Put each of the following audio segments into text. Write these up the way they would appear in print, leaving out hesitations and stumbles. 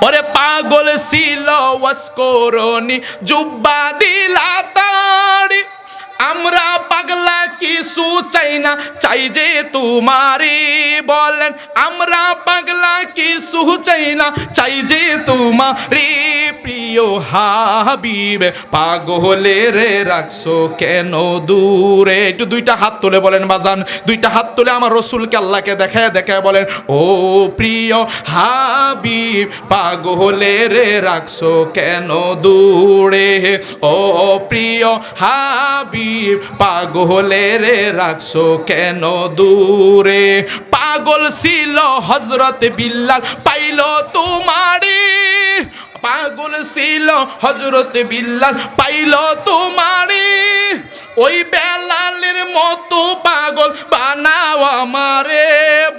ওরে পাগল ছিল ওয়াসকরণী জুব্বা দিলা তারি, আমরা পাগলা কিছু চাই না, চাই যে তোমারে। বলেন আমরা পাগলা কিছু চাই না, চাই যে তোমারে। প্রিয় হাবিব পাগলের রাখছো কেন দূরে? একটু দুইটা হাত তুলে বলেন বাজান, দুইটা হাত তুলে আমার রসুলকে আল্লাহকে দেখায় দেখায় বলেন, ও প্রিয় হাবিব পাগলের রাখছো কেন দূরে? ও প্রিয় হাবিব পাগলের রাখছো কেন দূরে? পাগল ছিল হযরত বিল্লাল পাইল তোমারে, পাগল ছিল হযরত বিল্লাল পাইল তোমারে। ওই বেলালের মতো পাগল বানাও আমারে।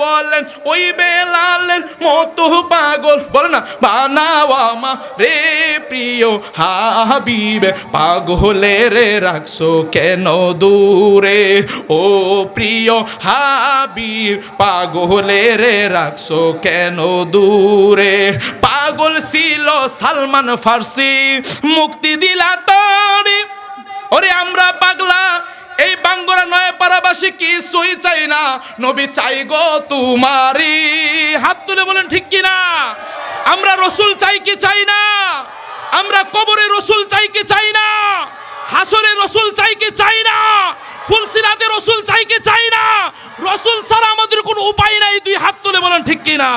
বলেন ওই বেলালের মতো পাগল বলেন না বানাও আমারে। প্রিয় হাবিব পাগলের রাখছো কেন দূরে? ও প্রিয় হাবিব পাগলের রাখছো কেন দূরে? পাগল ছিল সালমান ফার্সি মুক্তি দিলা তারে। ওরে আমরা পাগলা এই বাঙ্গুরা নয় পাড়াবাসী কিছুই চাই না, নবী চাই গো তোমারি। হাত তুলে বলেন ঠিক কি না? আমরা রসুল চাই কি চাই না? আমরা কবরে রসুল চাই কি চাই না? হাসরে রসুল চাই কি চাই না? ফুলসিরাতে রসুল চাই কি চাই না? রসুল ছাড়া আমাদের কোনো উপায় নাই। দুই হাত তুলে বলেন ঠিক কি না?